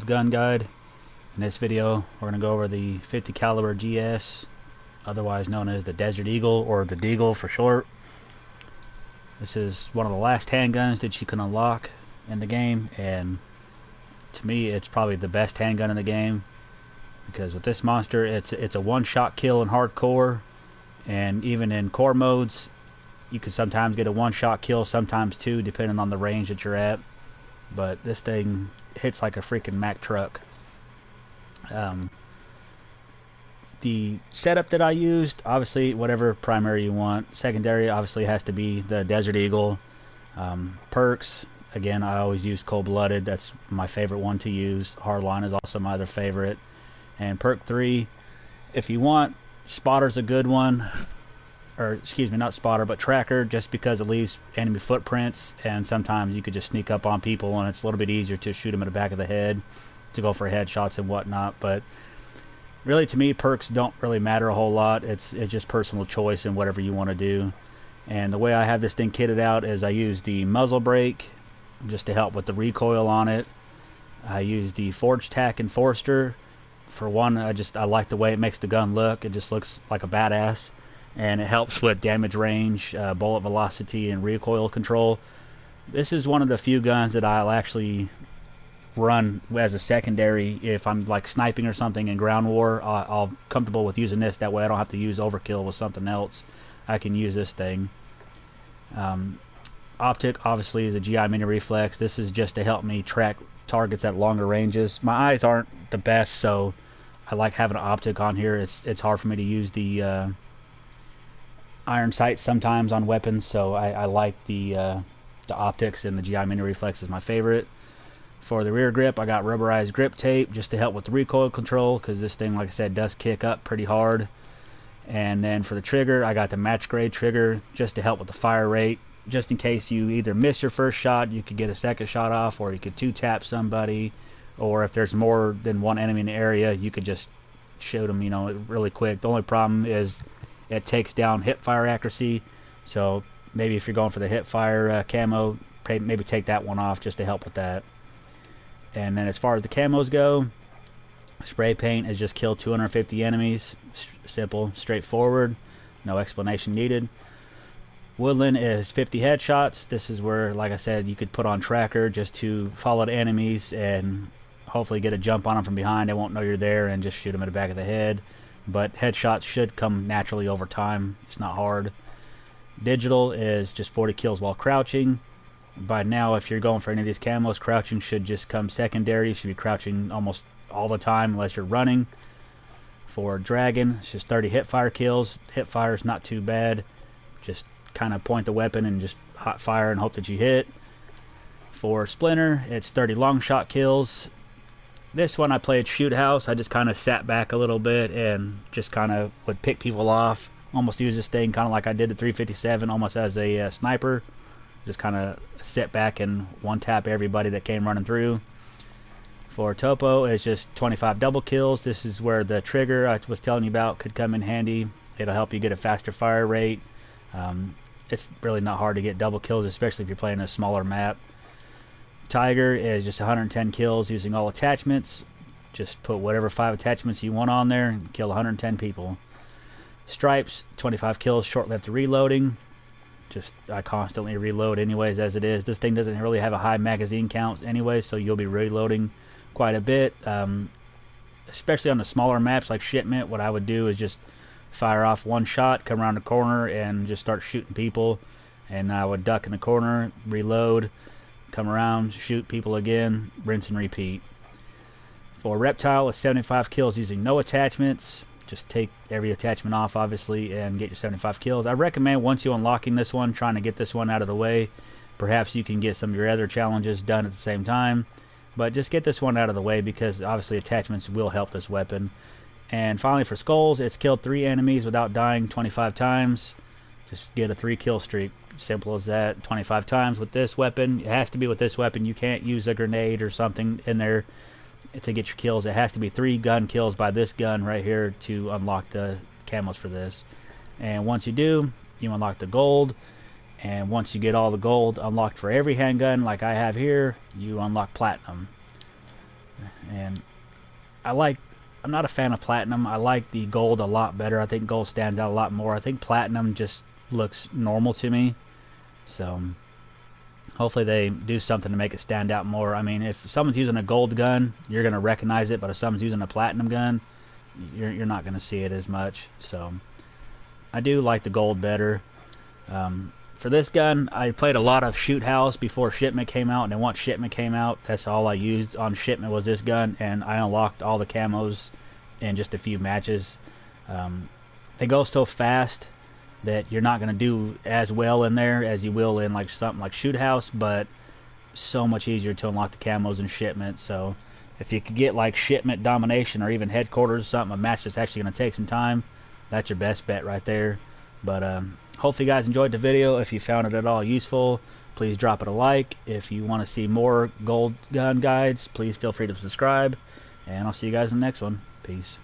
gun guide. In this video we're going to go over the 50 caliber GS, otherwise known as the Desert Eagle or the Deagle for short. This is one of the last handguns that you can unlock in the game, and to me it's probably the best handgun in the game, because with this monster it's a one-shot kill in hardcore, and even in core modes you can sometimes get a one-shot kill, sometimes two, depending on the range that you're at. But this thing hits like a freaking Mack truck. The setup that I used, obviously whatever primary you want. Secondary obviously has to be the Desert Eagle. Perks, again, I always use Cold Blooded. That's my favorite one to use. Hardline is also my other favorite. And perk 3, if you want, Spotter's a good one. Or excuse me, not Spotter, but Tracker, just because it leaves enemy footprints, and sometimes you could just sneak up on people and it's a little bit easier to shoot them in the back of the head to go for headshots and whatnot. But really, to me, perks don't really matter a whole lot. It's just personal choice and whatever you want to do. And the way I have this thing kitted out is I use the muzzle brake just to help with the recoil on it. I use the Forged Tack Enforcer. For one, I like the way it makes the gun look. It just looks like a badass, and it helps with damage range, bullet velocity, and recoil control. This is one of the few guns that I'll actually run as a secondary if I'm like sniping or something in ground war. I'll comfortable with using this. That way I don't have to use overkill with something else. I can use this thing. Optic obviously is a GI Mini Reflex. This is just to help me track targets at longer ranges. My eyes aren't the best, so I like having an optic on here. It's hard for me to use the iron sights sometimes on weapons, so I like the optics, and the GI Mini Reflex is my favorite. For the rear grip, I got rubberized grip tape just to help with the recoil control, because this thing, like I said, does kick up pretty hard. And then for the trigger, I got the match grade trigger just to help with the fire rate, just in case you either miss your first shot, you could get a second shot off, or you could two-tap somebody, or if there's more than one enemy in the area, you could just shoot them, really quick. The only problem is it takes down hip fire accuracy, so maybe if you're going for the hip fire camo, maybe take that one off just to help with that. And then as far as the camos go, spray paint is just kill 250 enemies. Simple, straightforward, no explanation needed. Woodland is 50 headshots. This is where, like I said, you could put on Tracker just to follow the enemies and hopefully get a jump on them from behind. They won't know you're there, and just shoot them in the back of the head. But headshots should come naturally over time. It's not hard. Digital is just 40 kills while crouching. By now, if you're going for any of these camos, crouching should just come secondary. You should be crouching almost all the time unless you're running. For Dragon, it's just 30 hipfire kills. Hipfire is not too bad. Just kind of point the weapon and just hot fire and hope that you hit. For Splinter, it's 30 long shot kills. This one I played Shoot House. I just kind of sat back a little bit and just kind of would pick people off. Almost use this thing kind of like I did the 357, almost as a sniper. Just kind of sit back and one tap everybody that came running through. For Topo, it's just 25 double kills. This is where the trigger I was telling you about could come in handy. It'll help you get a faster fire rate. It's really not hard to get double kills, especially if you're playing a smaller map. Tiger is just 110 kills using all attachments. Just put whatever 5 attachments you want on there and kill 110 people. Stripes, 25 kills, short-lived reloading. I constantly reload anyways as it is. This thing doesn't really have a high magazine count anyway, so you'll be reloading quite a bit. Especially on the smaller maps like Shipment, what I would do is just fire off one shot, come around the corner, and just start shooting people. And I would duck in the corner, reload, come around, shoot people again, rinse and repeat. For Reptile, with 75 kills using no attachments. Just take every attachment off, obviously, and get your 75 kills. I recommend, once you unlocking this one, trying to get this one out of the way. Perhaps you can get some of your other challenges done at the same time. But just get this one out of the way, because obviously attachments will help this weapon. And finally, for Skulls, it's killed 3 enemies without dying 25 times. Just get a 3 kill streak. Simple as that. 25 times with this weapon. It has to be with this weapon. You can't use a grenade or something in there to get your kills. It has to be 3 gun kills by this gun right here to unlock the camos for this. And once you do, you unlock the gold. And once you get all the gold unlocked for every handgun like I have here, you unlock platinum. And I'm not a fan of platinum. I like the gold a lot better. I think gold stands out a lot more. I think platinum just looks normal to me. So hopefully they do something to make it stand out more. I mean, if someone's using a gold gun, you're going to recognize it, but if someone's using a platinum gun, you're not going to see it as much. So I do like the gold better. For this gun, I played a lot of Shoot House before Shipment came out, and then once Shipment came out, that's all I used on Shipment was this gun, and I unlocked all the camos in just a few matches. They go so fast that you're not going to do as well in there as you will in like something like Shoot House, but so much easier to unlock the camos in Shipment. So if you could get like Shipment, Domination, or even Headquarters or something, a match that's actually going to take some time, that's your best bet right there. But hopefully you guys enjoyed the video. If you found it at all useful, please drop it a like. If you want to see more gold gun guides, please feel free to subscribe. And I'll see you guys in the next one. Peace.